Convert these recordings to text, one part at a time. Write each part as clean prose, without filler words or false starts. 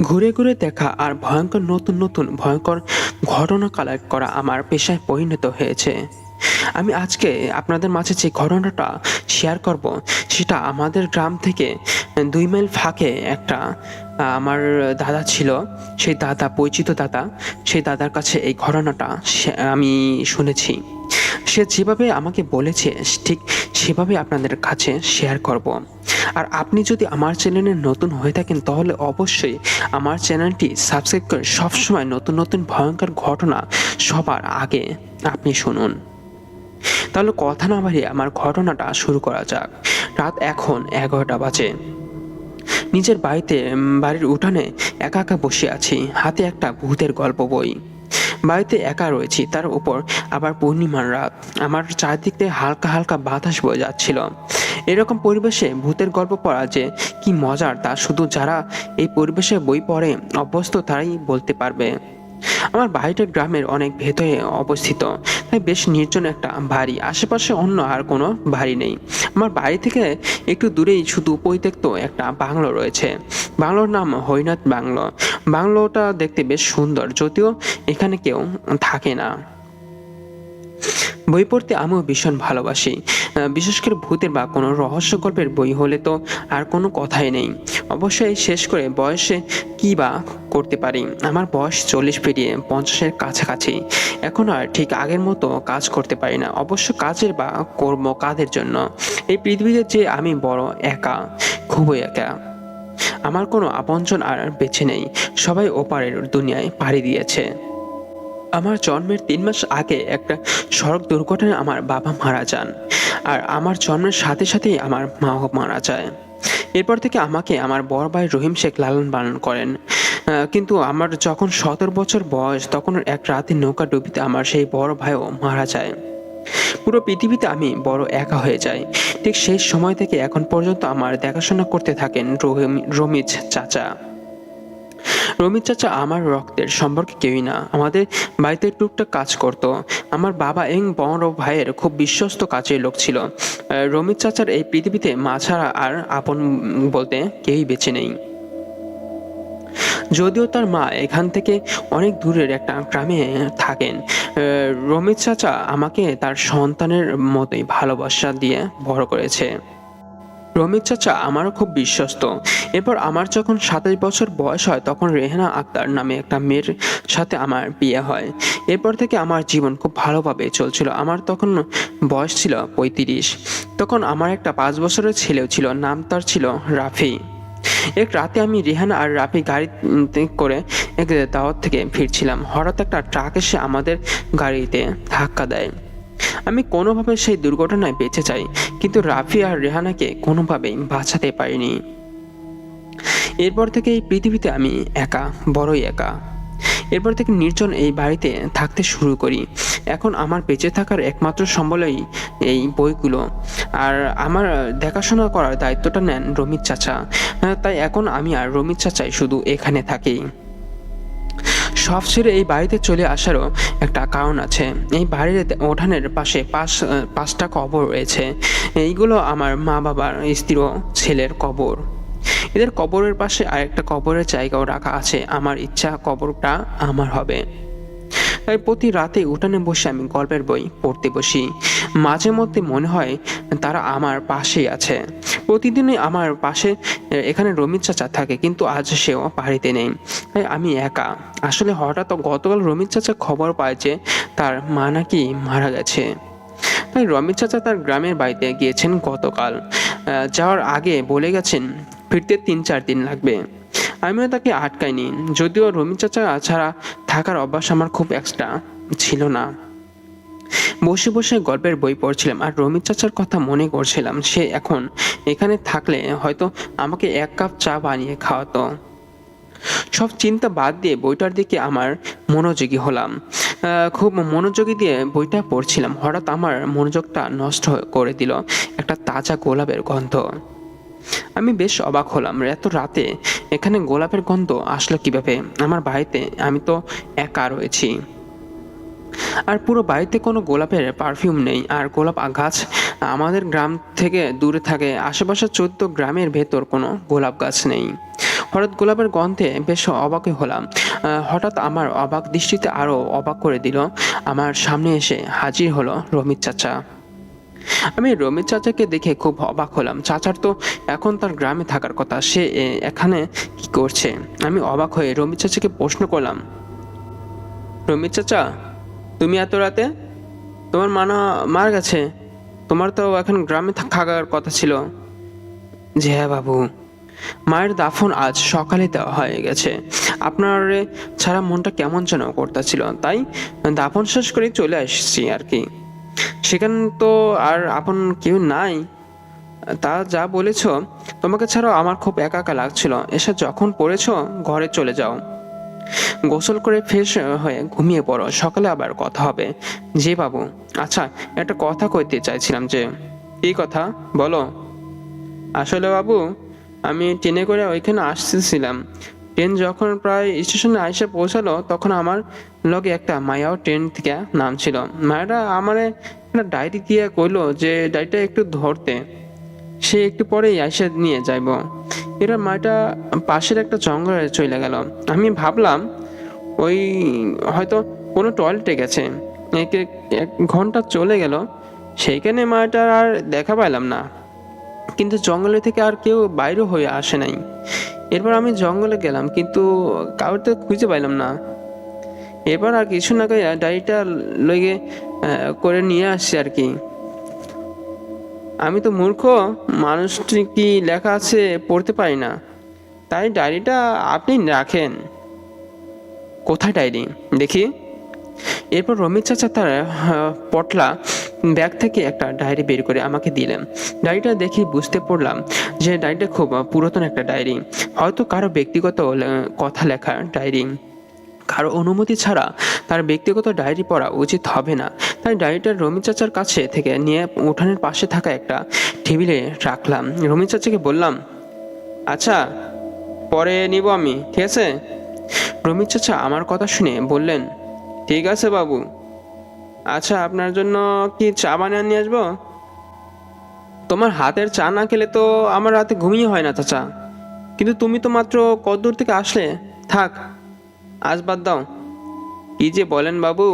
ঘুরে ঘুরে দেখা আর ভয়ঙ্কর নতুন নতুন ভয়ঙ্কর ঘটনা কালেক্ট করা আমার পেশায় পরিণত হয়েছে। আমি আজকে আপনাদের মাঝে যে ঘটনাটা শেয়ার করব, সেটা আমাদের গ্রাম থেকে ২ মাইল ফাঁকে একটা আমার দাদা ছিল। সেই দাদা, পরিচিত দাদা, সেই দাদার কাছে এই ঘটনাটা আমি শুনেছি। সে যেভাবে আমাকে বলেছে ঠিক সেভাবে আপনাদের কাছে শেয়ার করব। আর আপনি যদি আমার চ্যানেলে নতুন হয়ে থাকেন তাহলে অবশ্যই আমার চ্যানেলটি সাবস্ক্রাইব করে সবসময় নতুন নতুন ভয়ঙ্কর ঘটনা সবার আগে আপনি শুনুন। তাহলে কথা না বাড়িয়ে আমার ঘটনাটা শুরু করা যাক। রাত এখন 11টা বাজে। নিজের বাড়ির উঠানে একা একা বসে আছি, হাতে একটা ভূতের গল্প বই। বাড়িতে একা রয়েছি, তার উপর আবার পূর্ণিমার রাত। আমার চারদিক দিয়ে হালকা হালকা বাতাস বয়ে যাচ্ছিল। এরকম পরিবেশে ভূতের গল্প পড়া যে কি মজার তা শুধু যারা এই পরিবেশে বই পড়ে অভ্যস্ত তারাই বলতে পারবে। আমার বাড়িটা গ্রামের অনেক ভেতরে অবস্থিত, তাই বেশ নির্জন একটা বাড়ি। আশেপাশে অন্য আর কোনো বাড়ি নেই। আমার বাড়ি থেকে একটু দূরেই শুধু পরিত্যক্ত একটা বাংলো রয়েছে। বাংলোর নাম হরিনাথ বাংলো। বাংলোটা দেখতে বেশ সুন্দর, যদিও এখানে কেউ থাকে না। বই পড়তে আমিও ভীষণ ভালোবাসি। বিশেষ করে ভূতের বা কোনো রহস্য গল্পের বই হলে তো আর কোনো কথাই নেই। অবশ্যই শেষ করে বয়সে কি বা করতে পারি। আমার বয়স 40 পেরিয়ে 50-এর কাছাকাছি। এখন আর ঠিক আগের মতো কাজ করতে পারি না। অবশ্য কাজের বা কর্ম কাজের জন্য এই পৃথিবীতে যে আমি বড় একা, খুবই একা। আমার কোনো আপনজন আর বেঁচে নেই। সবাই ওপারের দুনিয়ায় পাড়ি দিয়েছে। আমার জন্মের 3 মাস আগে একটা সড়ক দুর্ঘটনায় আমার বাবা মারা যান। আর আমার জন্মের সাথে সাথেই আমার মাও মারা যায়। এরপর থেকে আমাকে আমার বড় ভাই রহিম শেখ লালন পালন করেন। কিন্তু আমার যখন 17 বছর বয়স, তখন এক রাতে নৌকা ডুবিতে আমার সেই বড় ভাইও মারা যায়। পুরো পৃথিবীতে আমি বড় একা হয়ে যাই। ঠিক সেই সময় থেকে এখন পর্যন্ত আমার দেখাশোনা করতে থাকেন রমিজ চাচা। রমিজ চাচা আমার রক্তের সম্পর্কে কেউই না, আমাদের বাড়িতে টুকটাক কাজ করত। আমার বাবা এবং বড় ভাইয়ের খুব বিশ্বস্ত কাজের লোক ছিল। রমিজ চাচার এই পৃথিবীতে মা ছাড়া আর আপন বলতে কেউই বেঁচে নেই। যদিও তার মা এখান থেকে অনেক দূরের একটা গ্রামে থাকেন। রমিজ চাচা আমাকে তার সন্তানের মতোই ভালোবাসা দিয়ে বড় করেছে। রমিজ চাচা আমারও খুব বিশ্বস্ত। এরপর আমার যখন 27 বছর বয়স হয়, তখন রেহানা আক্তার নামে একটা মেয়ের সাথে আমার বিয়ে হয়। এরপর থেকে আমার জীবন খুব ভালোভাবে চলছিল। আমার তখন বয়স ছিল 35। তখন আমার একটা 5 বছরের ছেলেও ছিল, নাম তার ছিল রাফি। এক রাতে আমি রেহানা আর রাফি গাড়িতে করে এক দাওয়াত থেকে ফিরছিলাম। হঠাৎ একটা ট্রাক এসে আমাদের গাড়িতে ধাক্কা দেয়। আমি কোনোভাবে সেই দুর্ঘটনায় বেঁচে যাই, কিন্তু রাফি আর রেহানাকে কোনোভাবেই বাঁচাতে পারিনি। এরপর থেকে এই পৃথিবীতে আমি একা, বড়ই একা। এরপর থেকে নির্জন এই বাড়িতে থাকতে শুরু করি। এখন আমার বেঁচে থাকার একমাত্র সম্বলই এই বইগুলো। আর আমার দেখাশোনা করার দায়িত্বটা নেন রমিজ চাচা। তাই এখন আমি আর রমিজ চাচাই শুধু এখানে থাকি। সব ছেড়ে এই বাড়িতে চলে আসারও একটা কারণ আছে। এই বাড়ির উঠানের পাশে পাঁচটা কবর রয়েছে। এইগুলো আমার মা বাবার, স্ত্রী ও ছেলের কবর। এদের কবরের পাশে আরেকটা কবরের জায়গাও রাখা আছে। আমার ইচ্ছা কবরটা আমার হবে। তাই প্রতি রাতে উঠানে বসে আমি গল্পের বই পড়তে বসি। মাঝে মধ্যে মনে হয় তারা আমার পাশেই আছে। প্রতিদিনই আমার পাশে এখানে রমিজ চাচা থাকে, কিন্তু আজ সেও বাড়িতে নেই। তাই আমি একা। আসলে হঠাৎ গতকাল রমিজ চাচা খবর পায় যে তার মা নাকি মারা গেছে। তাই রমিজ চাচা তার গ্রামের বাড়িতে গিয়েছেন গতকাল। যাওয়ার আগে বলে গেছেন ফিরতে 3-4 দিন লাগবে। আমিও তাকে আটকাইনি, যদিও রমিজ চাচা ছাড়া থাকার অভ্যাস আমার খুব এক্সট্রা ছিল না। বসে বসে গল্পের বই পড়ছিলাম আর রমিজ চাচার কথা মনে করছিলাম। সে এখন এখানে থাকলে হয়তো আমাকে 1 কাপ চা বানিয়ে খাওয়াতো। সব চিন্তা বাদ দিয়ে বইটার দিকে আমার মনোযোগী হলাম। খুব মনোযোগী দিয়ে বইটা পড়ছিলাম। হঠাৎ আমার মনোযোগটা নষ্ট করে দিল একটা তাজা গোলাপের গন্ধ। আমি বেশ অবাক হলাম, এত রাতে এখানে গোলাপের গন্ধ আসলো কিভাবে? আমার বাড়িতে আমি তো একা রয়েছি, আর পুরো বাড়িতে কোনো গোলাপের পারফিউম নেই। আর গোলাপ গাছ আমাদের গ্রাম থেকে দূরে থাকে। আশেপাশে 14 গ্রামের ভেতর কোনো গোলাপ গাছ নেই। হঠাৎ গোলাপের গন্ধে বেশ অবাকই হলাম। হঠাৎ আমার অবাক দৃষ্টিতে আরও অবাক করে দিল, আমার সামনে এসে হাজির হলো রমিত চাচা। আমি রমিত চাচাকে দেখে খুব অবাক হলাম। চাচার তো এখন তার গ্রামে থাকার কথা, সে এখানে কি করছে? আমি অবাক হয়ে রমিত চাচাকে প্রশ্ন করলাম, রমিত চাচা, তুমি এত রাতে? তোমার মারা গেছে, তোমার তো এখন গ্রামে থাকার কথা ছিল। জি হ্যাঁ বাবু, মায়ের দাফন আজ সকালে দেওয়া হয়ে গেছে। আপনার ছাড়া মনটা কেমন যেন করতেছিল, তাই দাফন শেষ করে চলে আসছি আর কি। সেখানে তো আর আপন কেউ নাই। তা যা বলেছ, তোমাকে ছাড়াও আমার খুব একা একা লাগছিল। এসে যখন পড়েছ, ঘরে চলে যাও, গোসল করে ফ্রেশ হয়ে ঘুমিয়ে পড়ো, সকালে আবার কথা হবে। জি বাবু। আচ্ছা, একটা কথা কইতে চাইছিলাম। যে এই কথা বলো। আসলে বাবু, আমি ট্রেনে করে ওইখানে আসতেছিলাম। ট্রেন যখন প্রায় স্টেশনে এসে পৌঁছালো, তখন আমার লগে একটা মায়াও ট্রেন থেকে নামছিল। মায়াটা আমারে একটা ডায়েরি দিয়ে কইলো যে ডায়েরিটা একটু ধরতে, সে একটু পরেই এসে নিয়ে যাইব। এরা মায়াটা পাশের একটা জঙ্গলে চলে গেল। আমি ভাবলাম ওই হয়তো কোনো টয়লেটে গেছে। এক ঘন্টা চলে গেল, সেইখানে মায়াটার আর দেখা পাইলাম না। কিন্তু জঙ্গলে থেকে আর কেউ বাইরে হয়ে আসে নাই। এরপর আমি জঙ্গলে গেলাম, কিন্তু কাউকে তো খুঁজে পাইলাম না। এরপর আর কিছু না কইয়া ডায়েরিটা লইগে করে নিয়ে আসছি আর কি। আমি তো মূর্খ, মানুষটি কি লেখা আছে পড়তে পারি না, তাই ডায়েরিটা আপনি রাখেন। কোথায় ডায়েরি দেখি? এরপর রমিত চাচা তার পটলা ব্যাগ থেকে একটা ডায়েরি বের করে আমাকে দিলেন। ডায়েরিটা দেখে বুঝতে পারলাম যে ডায়েরিটা খুব পুরাতন একটা ডায়েরি, হয়তো কারো ব্যক্তিগত কথা লেখার ডায়েরি। কারো অনুমতি ছাড়া তার ব্যক্তিগত ডায়েরি পড়া উচিত হবে না। তাই ডায়েরিটা রমিত চাচার কাছে থেকে নিয়ে উঠানের পাশে থাকা একটা টেবিলে রাখলাম। রমিত চাচাকে বললাম, আচ্ছা পরে নিব আমি, ঠিক আছে? রমিত চাচা আমার কথা শুনে বললেন, ঠিক আছে বাবু। আচ্ছা, আপনার জন্য কি চা বানিয়ে নিয়ে আসবো? তোমার হাতের চা না খেলে তো আমার রাতে ঘুমিয়ে হয় না চাচা। কিন্তু তুমি তো মাত্র কতদূর থেকে আসলে। থাক, আজ বাদ দাও। কি যে বলেন বাবু,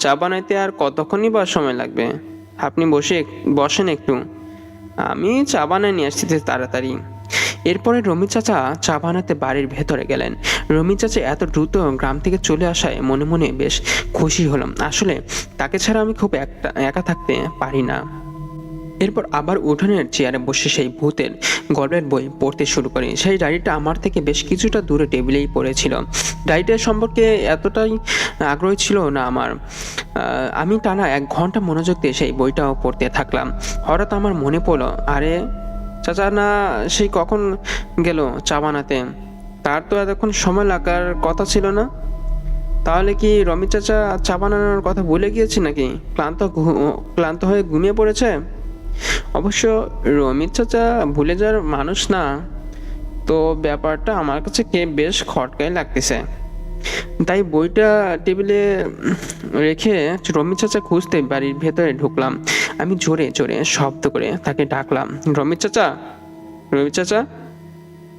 চা বানাইতে আর কতক্ষণই বা সময় লাগবে? আপনি বসেন একটু, আমি চা বানিয়ে নিয়ে আসছি তাড়াতাড়ি। এরপরে রমিত চাচা চা বানাতে বাড়ির ভেতরে গেলেন। রমিত চাচা এত দ্রুত গ্রাম থেকে চলে আসায় মনে মনে বেশ খুশি হলাম। আসলে তাকে ছাড়া আমি খুব একা থাকতে পারি না। এরপর আবার উঠোনের চেয়ারে বসে সেই ভূতের গল্পের বই পড়তে শুরু করি। সেই ডায়েরিটা আমার থেকে বেশ কিছুটা দূরে টেবিলেই পড়েছিল। ডায়েরিটা সম্পর্কে এতটাই আগ্রহী ছিল না আমার। আমি টানা 1 ঘন্টা মনোযোগ দিয়ে সেই বইটাও পড়তে থাকলাম। হঠাৎ আমার মনে পড়লো, আরে চাচা না সেই কখন গেল চা বানাতে? তার তো এতক্ষণ সময় লাগার কথা ছিল না। তাহলে কি রমিত চাচা চা বানানোর কথা ভুলে গিয়েছে নাকি ক্লান্ত হয়ে ঘুমিয়ে পড়েছে? অবশ্য রমিত চাচা ভুলে যাওয়ার মানুষ না, তো ব্যাপারটা আমার কাছে বেশ খটকাই লাগতেছে। তাই বইটা টেবিলে রেখে রমিত চাচা খুঁজতে বাড়ির ভেতরে ঢুকলাম। আমি জোরে জোরে শব্দ করে তাকে ডাকলাম, রমিত চাচা, রমিত চাচা,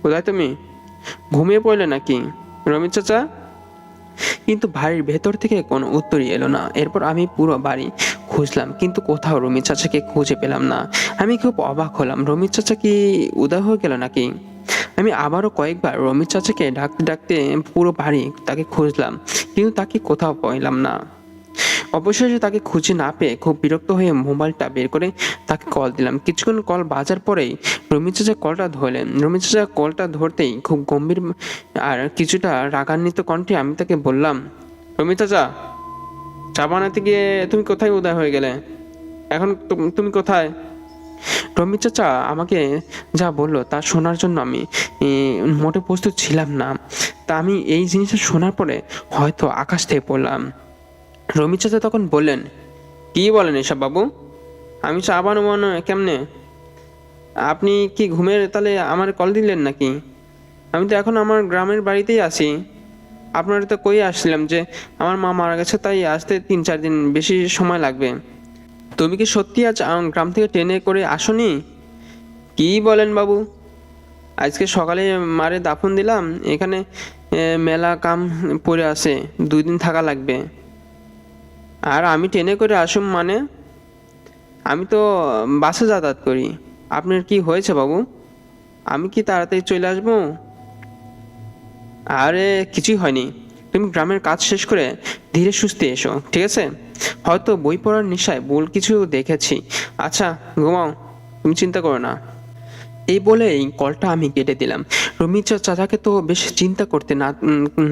কোথায় তুমি? ঘুমিয়ে পড়লে নাকি রমিত চাচা? কিন্তু বাড়ির ভেতর থেকে কোনো উত্তরই এলো না। এরপর আমি পুরো বাড়ি খুঁজলাম, কিন্তু কোথাও রমিত চাচাকে খুঁজে পেলাম না। আমি খুব অবাক হলাম, রমিত চাচা কি উদয় হয়ে গেল নাকি? আমি আবারও কয়েকবার রমিত চাচাকে ডাকতে ডাকতে পুরো বাড়ি তাকে খুঁজলাম, কিন্তু তাকে কোথাও পাইলাম না। অবশেষে তাকে খুঁজে না পেয়ে খুব বিরক্ত হয়ে মোবাইলটা বের করে তাকে কল দিলাম। কিছুক্ষণ কল বাজার পরেই রমিত চাচা কলটা ধরলেন। রমিত চাচা কলটা ধরতেই খুব গম্ভীর আর কিছুটা রাগান্বিত কণ্ঠে আমি তাকে বললাম, রমিত চাচা, চা বানাতে গিয়ে তুমি কোথায় উদয় হয়ে গেলে? এখন তুমি কোথায়? রমিত চাচা আমাকে যা বললো তা শোনার জন্য আমি মোটে প্রস্তুত ছিলাম না। তা আমি এই জিনিসটা শোনার পরে হয়তো আকাশ থেকে পড়লাম। রমিত চাচা তখন বললেন, কি বলেন এসব বাবু? আমি চা বানাবো না কেমনে? আপনি কি ঘুমের তাহলে আমার কল দিলেন নাকি? আমি তো এখন আমার গ্রামের বাড়িতেই আছি। আপনারা তো কই আসছিলাম যে আমার মা মারা গেছে, তাই আসতে 3-4 দিন বেশি সময় লাগবে। তুমি কি সত্যি আজ গ্রাম থেকে ট্রেনে করে আসনি? কি বলেন বাবু? আজকে সকালে মারে দাফন দিলাম, এখানে মেলা কাম পড়ে আছে, 2 দিন থাকা লাগবে। আর আমি ট্রেনে করে আসুম মানে? আমি তো বাসে যাতায়াত করি। আপনার কি হয়েছে বাবু? আমি কি তাড়াতাড়ি চলে আসবো? আরে কিছুই হয়নি, তুমি গ্রামের কাজ শেষ করে ধীরে সুস্থে এসো, ঠিক আছে? হয়তো বই পড়ার নেশায় ভুল কিছু দেখেছি। আচ্ছা, ঘুমাও, তুমি চিন্তা করো না। এই বলেই কলটা আমি কেটে দিলাম। রমিজ চাচাকে তো বেশ চিন্তা করতে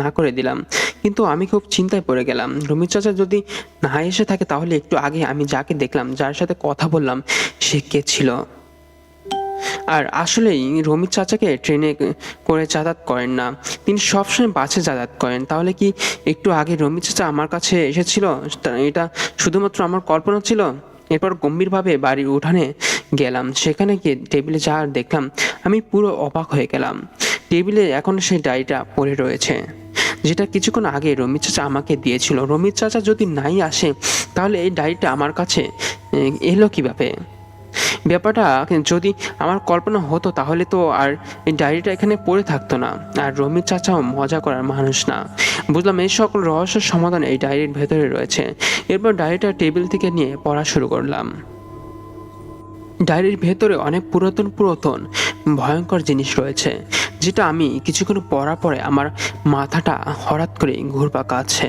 না করে দিলাম, কিন্তু আমি খুব চিন্তায় পড়ে গেলাম। রমিজ চাচা যদি না এসে থাকে তাহলে একটু আগে আমি যাকে দেখলাম, যার সাথে কথা বললাম, সে কে ছিল? আর আসলেই রমিজ চাচাকে ট্রেনে করে যাতায়াত করেন না, তিনি সবসময় বাসে যাতায়াত করেন। তাহলে কি একটু আগে রমিজ চাচা আমার কাছে এসেছিল? এটা শুধুমাত্র আমার কল্পনা ছিল? এরপর গম্ভীরভাবে বাড়ির উঠানে গেলাম। সেখানে গিয়ে টেবিলে যা দেখলাম, আমি পুরো অবাক হয়ে গেলাম। টেবিলে এখন সেই ডায়েরিটা পড়ে রয়েছে, যেটা কিছুক্ষণ আগে রমিজ চাচা আমাকে দিয়েছিল। রমিজ চাচা যদি নাই আসে তাহলে এই ডায়েরিটা আমার কাছে এলো কিভাবে? ব্যাপারটা যদি আমার কল্পনা হতো তাহলে তো আর এই ডায়েরিটা এখানে পড়ে থাকতো না। আর রমিজ চাচাও মজা করার মানুষ না। বুঝলাম এই সকল রহস্যের সমাধান এই ডায়েরির ভেতরে রয়েছে। এরপর ডায়েরিটা টেবিল থেকে নিয়ে পড়া শুরু করলাম। ডায়েরির ভেতরে অনেক পুরাতন ভয়ঙ্কর জিনিস রয়েছে, যেটা আমি কিছুক্ষণ পড়ার পরে আমার মাথাটা হঠাৎ করে ঘুরপাক খাচ্ছে।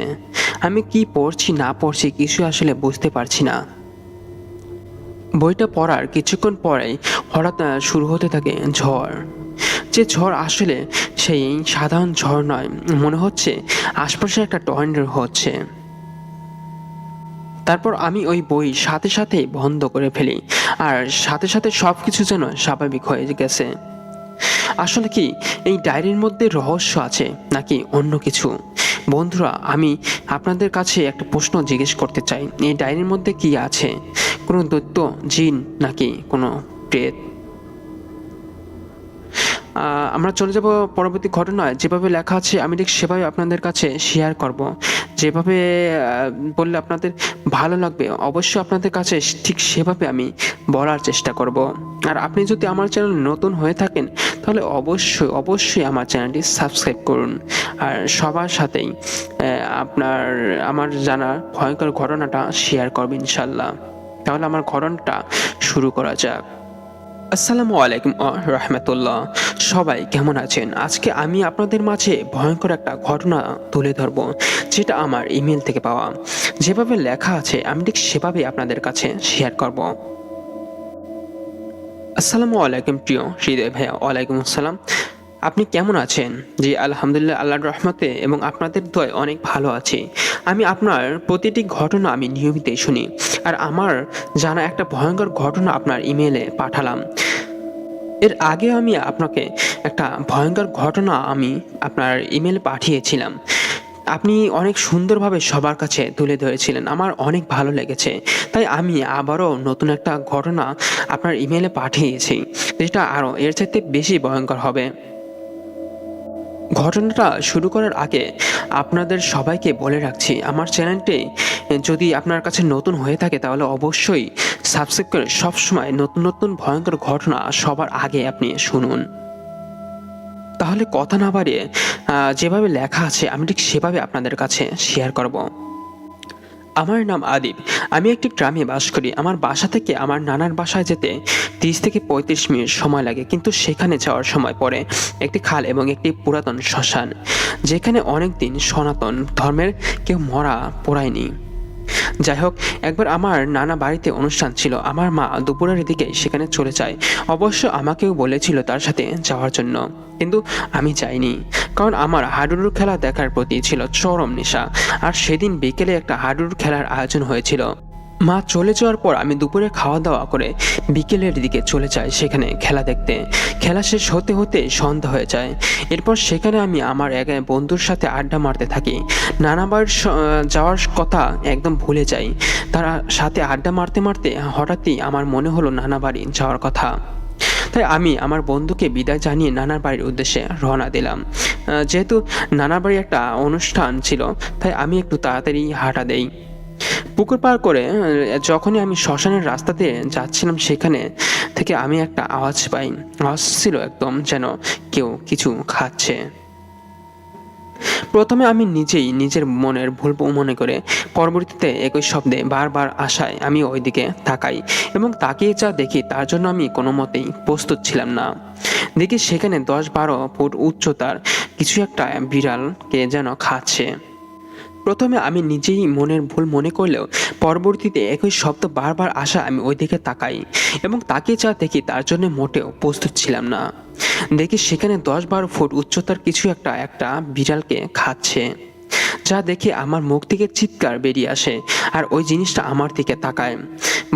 আমি কি পড়ছি না পড়ছি কিছু আসলে বুঝতে পারছি না। বইটা পড়ার কিছুক্ষণ পরেই হঠাৎ শুরু হতে থাকে ঝড়। যে ঝড় আসলে সেই সাধারণ ঝড় নয়, মনে হচ্ছে আশপাশে একটা টর্নেডো হচ্ছে। তারপর আমি ওই বই সাথে সাথে বন্ধ করে ফেলি, আর সাথে সাথে সব কিছু যেন স্বাভাবিক হয়ে গেছে। আসলে কি এই ডায়েরির মধ্যে রহস্য আছে নাকি অন্য কিছু? বন্ধুরা, আমি আপনাদের কাছে একটা প্রশ্ন জিজ্ঞেস করতে চাই, এই ডায়েরির মধ্যে কি আছে? কোনো দৈত্য, জিন নাকি কোনো প্রেত? আমরা চলে যাব পরবর্তী ঘটনায়। যেভাবে লেখা আছে আমি ঠিক সেভাবে আপনাদের কাছে শেয়ার করব। যেভাবে বললে আপনাদের ভালো লাগবে, অবশ্যই আপনাদের কাছে ঠিক সেভাবে আমি বলার চেষ্টা করব। আর আপনি যদি আমার চ্যানেল নতুন হয়ে থাকেন তাহলে অবশ্যই আমার চ্যানেলটি সাবস্ক্রাইব করুন। আর সবার সাথেই আমার জানা ভয়ঙ্কর ঘটনাটা শেয়ার করবেন ইনশাল্লাহ। তাহলে আমার ঘটনাটা শুরু করা যাক। আসসালামু আলাইকুম রহমতুল্লাহ। সবাই কেমন আছেন? আজকে আমি আপনাদের মাঝে ভয়ঙ্কর একটা ঘটনা তুলে ধরবো, যেটা আমার ইমেল থেকে পাওয়া। যেভাবে লেখা আছে আমি ঠিক সেভাবে আপনাদের কাছে শেয়ার করব। আসসালামু আলাইকুম প্রিয় হৃদয় ভাইয়া। ওয়ালাইকুম আসসালাম। আপনি কেমন আছেন? জি আলহামদুলিল্লাহ, আল্লাহর রহমতে এবং আপনাদের দোয়ায় অনেক ভালো আছি। আমি আপনার প্রতিটি ঘটনা আমি নিয়মিতই শুনি, আর আমার জানা একটা ভয়ঙ্কর ঘটনা আপনার ইমেলে পাঠালাম। এর আগে আমি আপনাকে একটা ভয়ঙ্কর ঘটনা আমি আপনার ইমেলে পাঠিয়েছিলাম। আপনি অনেক সুন্দরভাবে সবার কাছে তুলে ধরেছিলেন, আমার অনেক ভালো লেগেছে। তাই আমি আবারও নতুন একটা ঘটনা আপনার ইমেলে পাঠিয়েছি, যেটা আরও এর চাইতে বেশি ভয়ঙ্কর হবে। ঘটনাটা শুরু করার আগে আপনাদের সবাইকে বলে রাখছি, আমার চ্যানেলটি যদি আপনার কাছে নতুন হয়ে থাকে তাহলে অবশ্যই সাবস্ক্রাইব করে সবসময় নতুন নতুন ভয়ঙ্কর ঘটনা সবার আগে আপনি শুনুন। তাহলে কথা না বাড়িয়ে যেভাবে লেখা আছে আমি ঠিক সেভাবে আপনাদের কাছে শেয়ার করব। আমার নাম আদিব। আমি একটি গ্রামে বাস করি। আমার বাসা থেকে আমার নানার বাসায় যেতে 30 থেকে 35 মিনিট সময় লাগে, কিন্তু সেখানে যাওয়ার সময় পড়ে একটি খাল এবং একটি পুরাতন শ্মশান, যেখানে অনেক দিন সনাতন ধর্মের কেউ মরা পোড়ায়নি। যাই হোক, একবার আমার নানা বাড়িতে অনুষ্ঠান ছিল। আমার মা দুপুরের দিকে সেখানে চলে যায়। অবশ্য আমাকেও বলেছিল তার সাথে যাওয়ার জন্য, কিন্তু আমি যাইনি, কারণ আমার হাডুডুর খেলা দেখার প্রতি ছিল চরম নেশা। আর সেদিন বিকেলে একটা হাডুডুর খেলার আয়োজন হয়েছিল। মা চলে যাওয়ার পর আমি দুপুরে খাওয়া দাওয়া করে বিকেলের দিকে চলে যাই সেখানে খেলা দেখতে। খেলা শেষ হতে হতে সন্ধ্যা হয়ে যায়। এরপর সেখানে আমি আমার এক বন্ধুর সাথে আড্ডা মারতে থাকি। নানাবার যাওয়ার কথা একদম ভুলে যাই। তারা সাথে আড্ডা মারতে মারতে হঠাৎই আমার মনে হলো নানা বাড়ি যাওয়ার কথা। তাই আমি আমার বন্ধুকে বিদায় জানিয়ে নানার বাড়ির উদ্দেশ্যে রওনা দিলাম। যেহেতু নানার বাড়ি একটা অনুষ্ঠান ছিল, তাই আমি একটু তাড়াতাড়ি হাঁটা দেই। পুকুর পার করে যখনই আমি শ্মশানের রাস্তাতে যাচ্ছিলাম, সেখানে থেকে আমি একটা আওয়াজ পাই। আওয়াজ ছিল একদম যেন কেউ কিছু খাচ্ছে। প্রথমে আমি নিজেই নিজের মনের ভুল মনে করে পরবর্তীতে একই শব্দে বারবার আসায় আমি ওইদিকে তাকাই এবং তাকিয়ে যা দেখি তার জন্য আমি কোনো মতেই প্রস্তুত ছিলাম না। দেখি সেখানে 10-12 ফুট উচ্চতার কিছু একটা বিড়ালকে যেন খাচ্ছে। প্রথমে আমি নিজেই মনের ভুল মনে করলেও পরবর্তীতে একই শব্দ বারবার আসা আমি ওই দিকে তাকাই এবং তাকিয়ে যা দেখি তার জন্য মোটেও প্রস্তুত ছিলাম না। দেখি সেখানে 10-12 ফুট উচ্চতার কিছু একটা বিড়ালকে খাচ্ছে, যা দেখে আমার মুখ থেকে চিৎকার বেরিয়ে আসে আর ওই জিনিসটা আমার দিকে তাকায়।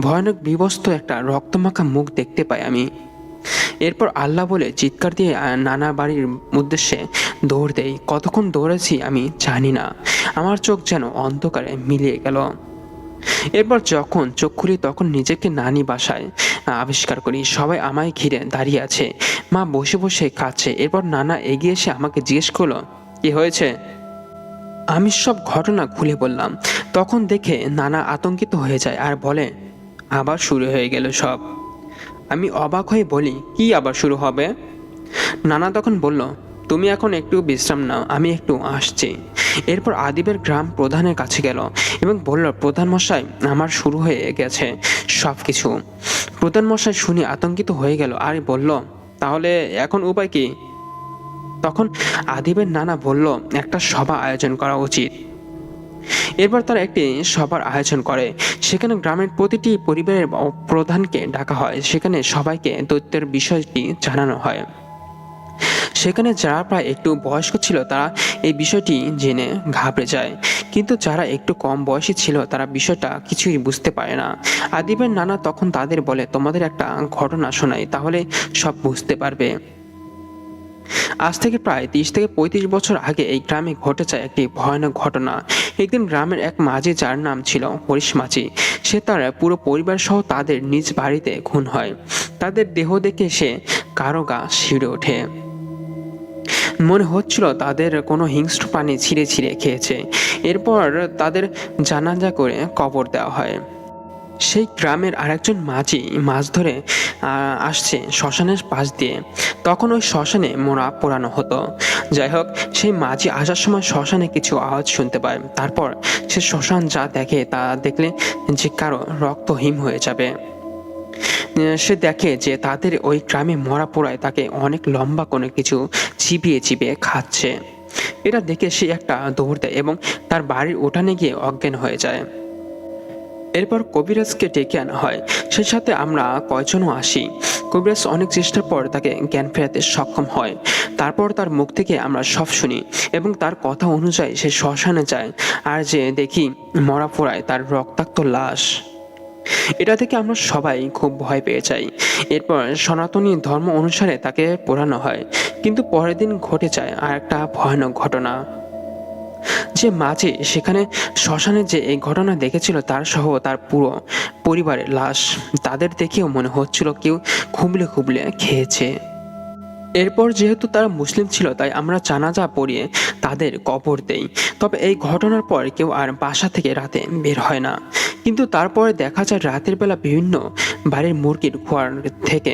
ভয়ানক বিবস্ত্র একটা রক্তমাখা মুখ দেখতে পাই আমি। এরপর আল্লাহ বলে চিৎকার দিয়ে নানা বাড়ির উদ্দেশ্যে দৌড় দেই। কতক্ষণ দৌড়েছি আমি জানি না, আমার চোখ যেন অন্ধকারে মিলিয়ে গেল। এরপর যখন চোখ খুলি তখন নিজেকে নানি বাসায় আবিষ্কার করি। সবাই আমায় ঘিরে দাঁড়িয়ে আছে, মা বসে বসে খাচ্ছে। এরপর নানা এগিয়ে এসে আমাকে জিজ্ঞেস করলো, কি হয়েছে? আমি সব ঘটনা খুলে বললাম। তখন দেখে নানা আতঙ্কিত হয়ে যায় আর বলে, আবার শুরু হয়ে গেল সব। আমি অবাক হয়ে বলি, কি আবার শুরু হবে? নানা তখন বলল, তুমি এখন একটু বিশ্রাম নাও, আমি একটু আসছি। এরপর আদিবের গ্রাম প্রধানের কাছে গেল এবং বলল, প্রধান মশাই, আমার শুরু হয়ে গেছে সব কিছু। প্রধান মশাই শুনে আতঙ্কিত হয়ে গেল আর বলল, তাহলে এখন উপায় কি? তখন আদিবের নানা বলল, একটা সভা আয়োজন করা উচিত। এরপর তারা একটি সভার আয়োজন করে। সেখানে গ্রামের প্রতিটি পরিবারের প্রধানকে ডাকা হয়। সেখানে সবাইকে দৈত্যের বিষয়টি জানানো হয়। সেখানে যারা প্রায় একটু বয়স্ক ছিল তারা এই বিষয়টি জেনে ঘাবড়ে যায়, কিন্তু যারা একটু কম বয়সী ছিল তারা বিষয়টা কিছুই বুঝতে পারে না। আদিবের নানা তখন তাদের বলে, তোমাদের একটা ঘটনা শোনাই, তাহলে সব বুঝতে পারবে। আজ থেকে প্রায় 30-35 বছর আগে এই গ্রামে ঘটে যায় একটি ভয়ানক ঘটনা। একদিন গ্রামের এক মাঝি, যার নাম ছিল হরিশ মাঝি, সে তার পুরো পরিবার সহ তাদের নিজ বাড়িতে খুন হয়। তাদের দেহ দেখে সে কারো গা শিউরে ওঠে। মনে হচ্ছিল তাদের কোনো হিংস্র প্রাণী ছিঁড়ে ছিঁড়ে খেয়েছে। এরপর তাদের জানাজা করে কবর দেওয়া হয়। সেই গ্রামের আরেকজন মাঝি মাছ ধরে আসছে শ্মশানের পাশ দিয়ে। তখন ওই শ্মশানে মোড়া পোড়ানো হতো। যাই হোক, সেই মাঝি আসার সময় শ্মশানে কিছু আওয়াজ শুনতে পায়। তারপর সে শ্মশান যা দেখে তা দেখলে যে কারো রক্ত হিম হয়ে যাবে। সে দেখে যে তাদের ওই গ্রামে মরা পোড়ায় তাকে অনেক লম্বা কোনো কিছু চিবিয়ে চিবিয়ে খাচ্ছে। এটা দেখে সে একটা দৌড় দেয় এবং তার বাড়ির উঠানে গিয়ে অজ্ঞান হয়ে যায়। এরপর কবিরাজকে ডেকে আনা হয়, সেই সাথে আমরা কয়জনও আসি। কবিরাজ অনেক চেষ্টার পর তাকে জ্ঞান ফেরাতে সক্ষম হয়। তারপর তার মুখ থেকে আমরা সব শুনি এবং তার কথা অনুযায়ী সে শ্মশানে যায় আর যে দেখি মরা পোড়ায় তার রক্তাক্ত লাশ। এটা থেকে আমরা সবাই খুব ভয় পেয়ে যাই। এরপর সনাতনী ধর্ম অনুসারে তাকে পোড়ানো হয়। কিন্তু পরের দিন ঘটে যায় আর একটা ভয়ানক ঘটনা। যে মাঝি সেখানে শ্মশানে যে এই ঘটনা দেখেছিল তার সহ তার পুরো পরিবারের লাশ, তাদের দেখেও মনে হচ্ছিল কেউ খুবলে খুবলে খেয়েছে। এরপর যেহেতু তারা মুসলিম ছিল তাই আমরা জানাজা পড়িয়ে তাদের কবর দেই। তবে এই ঘটনার পর কেউ আর বাসা থেকে রাতে বের হয় না। কিন্তু তারপরে দেখা যায় রাতের বেলা বিভিন্ন বাড়ির মুরগির খোয়ার থেকে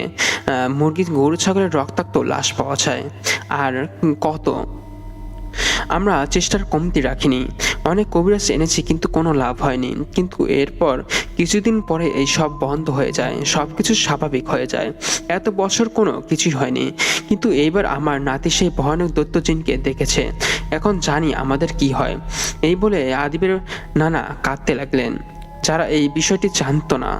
মুরগির গরু ছাগলের রক্তাক্ত লাশ পাওয়া যায়। আর কত আমরা চেষ্টার কমতি রাখিনি, অনেক কবিরাজ এনেছি কিন্তু কোনো লাভ হয়নি। কিন্তু এরপর কিছুদিন পরে এই সব বন্ধ হয়ে যায়, সব কিছু স্বাভাবিক হয়ে যায়। এত বছর কোনো কিছুই হয়নি, কিন্তু এইবার আমার নাতি সেই ভয়ানক দৈত্যজিনকে দেখেছে। এখন জানি আমাদের কি হয়। এই বলে আদিবের নানা কাঁদতে লাগলেন। যারা এই বিষয়টি জানতো না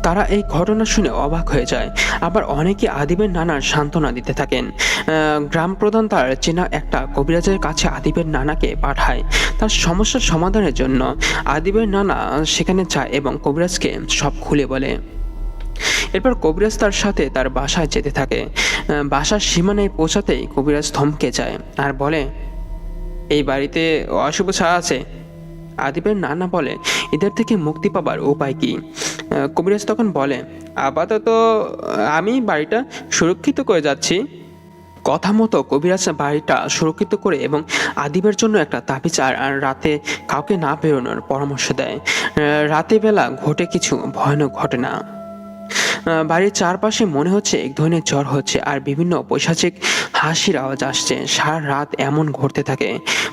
তারা এই ঘটনা শুনে অবাক হয়ে যায়। আবার অনেকে আদিবের নানার সান্ত্বনা দিতে থাকেন। গ্রাম প্রধান তার চেনা একটা কবিরাজের কাছে আদিবের নানাকে পাঠায় তার সমস্যার সমাধানের জন্য। আদিবের নানা সেখানে যায় এবং কবিরাজকে সব খুলে বলে। এরপর কবিরাজ তার সাথে তার বাসায় যেতে থাকে। বাসার সীমানায় পৌঁছাতেই কবিরাজ থমকে যায় আর বলে, এই বাড়িতে অশুভ ছায়া আছে। আদিবের নানা বলে, এদের থেকে মুক্তি পাবার উপায় কি? কবিরাজ তখন বলে, আপাতত আমি বাড়িটা সুরক্ষিত করে যাচ্ছি। কথা মতো কবিরাজ বাড়িটা সুরক্ষিত করে এবং আদিবের জন্য একটা তাবিজ আর রাতে কাউকে না বেরোনোর পরামর্শ দেয়। রাতে বেলা ঘটে কিছু ভয়ানক ঘটনা। বাড়ির চারপাশে মনে হচ্ছে এক ধরনের ঝড় হচ্ছে আর বিভিন্ন পৈশাচিক হাসির আওয়াজ আসছে। সারা রাত এমন ঘটতে থাকে,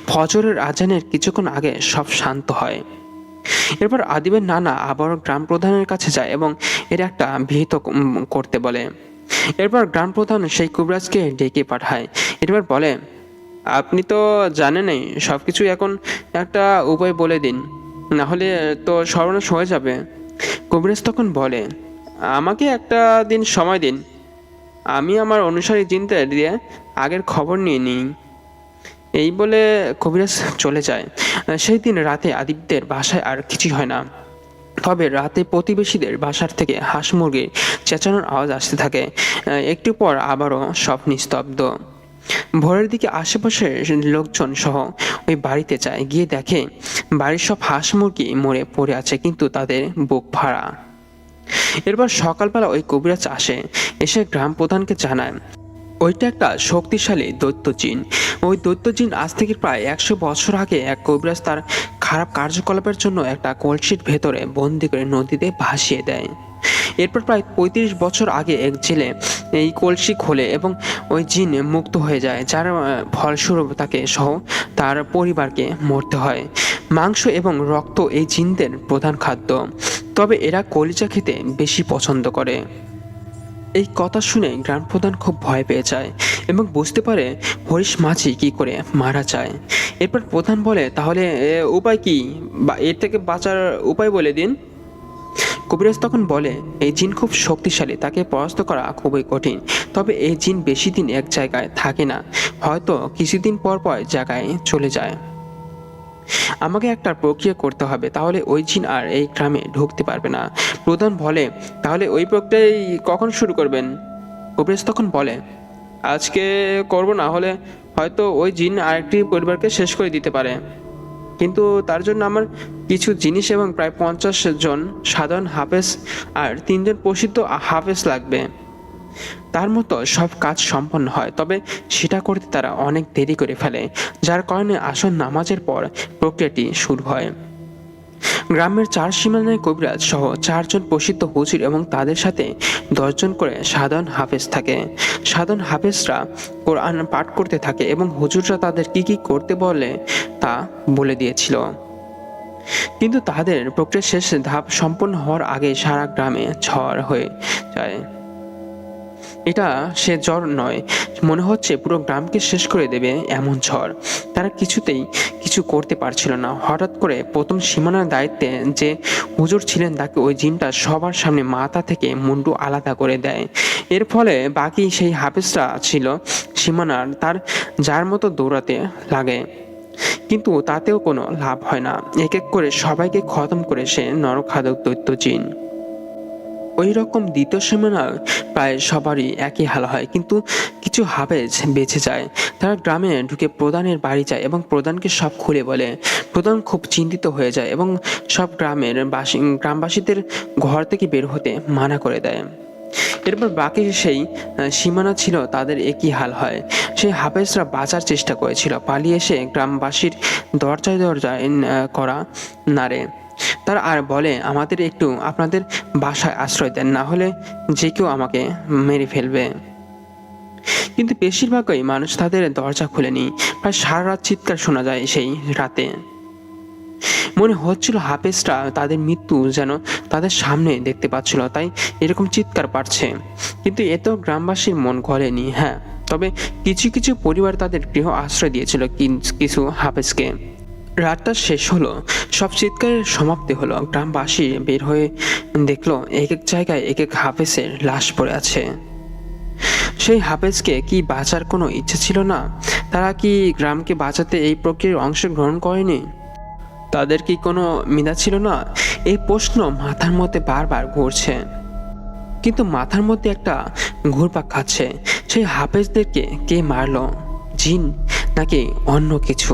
ফজরের আজানের কিছুক্ষণ আগে সব শান্ত হয়। এরপর আদিবের নানা আবার গ্রাম প্রধানের কাছে যায় এবং এর একটা বিহিত করতে বলে। এরপর গ্রাম প্রধান সেই কুবরাজকে ডেকে পাঠায়। এরপর বলে, আপনি তো জানেনই সবকিছু, এখন একটা উপায় বলে দিন, না হলে তো সর্বনাশ হয়ে যাবে। কবিরাজ তখন বলে, আমাকে একটা দিন সময় দিন, আমি আমার অনুসারী জিনদের দিয়ে আগের খবর নিয়ে নিই। এই বলে কবিরাজ চলে যায়। সেই দিন রাতে আদিত্যের বাসায় আর কিছু হয় না, তবে রাতে প্রতিবেশীদের বাসার থেকে হাঁস মুরগির চেঁচানোর আওয়াজ আসতে থাকে। একটু পর আবারও সব নিস্তব্ধ। ভোরের দিকে আশেপাশের লোকজন সহ ওই বাড়িতে যায়, গিয়ে দেখে বাড়ির সব হাঁস মুরগি মরে পড়ে আছে, কিন্তু তাদের বুক ফাড়া। এরপর সকালবেলা ওই কবিরাজ আসে, এসে গ্রাম প্রধানকে জানায় ওইটা একটা শক্তিশালী দৈত্য জিন। ওই দৈত্য জিন আজ থেকে প্রায় 100 বছর আগে এক কবিরাজ তার খারাপ কার্যকলাপের জন্য একটা কলসির ভেতরে বন্দি করে নদীতে ভাসিয়ে দেয়। এরপর প্রায় 35 বছর আগে এক জেলে এই কলসি খোলে এবং ওই জিন মুক্ত হয়ে যায়, যার ফলস্বরূপ তাকে সহ তার পরিবারকে মরতে হয়। মাংস এবং রক্ত এই জিনদের প্রধান খাদ্য, তবে এরা কলিজা খেতে বেশি পছন্দ করে। এই কথা শুনে গ্রাম প্রধান খুব ভয় পেয়ে যায় এবং বুঝতে পারে হরিশ মাঝি কি করে মারা যায়। এরপর প্রধান বলে, তাহলে উপায় কি, বা এর থেকে বাঁচার উপায় বলে দিন। কবিরাজ তখন বলে, এই জিন খুব শক্তিশালী, তাকে পরাস্ত করা খুবই কঠিন, তবে এই জিন বেশি দিন এক জায়গায় থাকে না, হয়তো কিছুদিন পর পর জায়গায় চলে যায়। আমাকে একটা প্রক্রিয়া করতে হবে, তাহলে ওই জিন আর এই গ্রামে ঢুকতে পারবে না। প্রধান বলে, তাহলে ওই প্রক্রিয়ায় কখন শুরু করবেন? কবিরাজ তখন বলে, আজকে করব, না হলে হয়তো ওই জিন আরেকটি পরিবারকে শেষ করে দিতে পারে, কিন্তু তার জন্য আমার কিছু জিনিস এবং প্রায় 50 জন সাধারণ হাফেজ আর 3 জন প্রসিদ্ধ হাফেজ লাগবে। তার মতো সব কাজ সম্পন্ন হয়, তবে সেটা করতে তারা অনেক দেরি করে ফেলে, যার কারণে আসর নামাজের পর প্রক্রিয়াটি শুরু হয়। গ্রামের 4 সীমানায় কবিরাজ সহ 4 জন প্রসিদ্ধ হুজুর এবং তাদের সাথে 10 জন করে সাধারণ হাফেজ থাকে। সাধারণ হাফেজরা কোরআন পাঠ করতে থাকে এবং হুজুররা তাদের কি কি করতে বলে তা বলে দিয়েছিল। কিন্তু তাদের প্রক্রিয়া শেষ ধাপ সম্পন্ন হওয়ার আগে সারা গ্রামে ঝড় হয়ে যায়। এটা সে ঝড় নয়, মনে হচ্ছে পুরো গ্রামকে শেষ করে দেবে এমন ঝড়। তারা কিছুতেই কিছু করতে পারছিল না। হঠাৎ করে প্রথম সীমানার দায়িত্বে যে হুজুর ছিলেন তাকে ওই জিনটা সবার সামনে মাথা থেকে মুন্ডু আলাদা করে দেয়। এর ফলে বাকি সেই হাফেজরা ছিল সীমানার তার যার মতো দৌড়াতে লাগে, কিন্তু তাতেও কোনো লাভ হয় না। এক এক করে সবাইকে খতম করে সে নরখাদক দৈত্য জিন। ওই রকম দ্বিতীয় সীমানায় প্রায় সবারই একই হাল হয়, কিন্তু কিছু হাফেজ বেঁচে যায়। তারা গ্রামে ঢুকে প্রধানের বাড়ি যায় এবং প্রধানকে সব খুলে বলে। প্রধান খুব চিন্তিত হয়ে যায় এবং সব গ্রামবাসীদের ঘর থেকে বের হতে মানা করে দেয়। এরপর বাকি সেই সীমানা ছিল তাদের একই হাল হয়। সেই হাফেজরা বাঁচার চেষ্টা করেছিল, পালিয়ে এসে গ্রামবাসীর দরজায় দরজায় করা নাড়ে। তারা আর বলে, আমাদের একটু আপনাদের বাসায় আশ্রয় দেন, না হলে যে কেউ আমাকে মেরে ফেলবে। কিন্তু বেশিরভাগই মানুষ তাদের দরজা খুলেনি। প্রায় সারা রাত চিৎকার শোনা যায় সেই রাতে। মনে হচ্ছিল হাফেজরা তাদের মৃত্যু যেন তাদের সামনে দেখতে পাচ্ছিল, তাই এরকম চিৎকার পাচ্ছে। কিন্তু এতেও গ্রামবাসীর মন গলেনি। হ্যাঁ, তবে কিছু কিছু পরিবার তাদের গৃহ আশ্রয় দিয়েছিল কিছু হাফেজকে। রাতটা শেষ হলো, সব চিৎকারের সমাপ্তি হলো। গ্রামবাসী বের হয়ে দেখলো এক এক জায়গায় এক এক হাফেজের লাশ পড়ে আছে। সেই হাফেজকে কি বাঁচার কোনো ইচ্ছে ছিল না? তারা কি গ্রামকে বাঁচাতে এই প্রক্রিয়ার অংশগ্রহণ করেনি? তাদের কি কোনো মিনা ছিল না? এই প্রশ্ন মাথার মধ্যে বারবার ঘুরছে, কিন্তু মাথার মধ্যে একটা ঘুরপাক খাচ্ছে। সেই হাফেজদেরকে কে মারলো? জিন নাকি অন্য কিছু?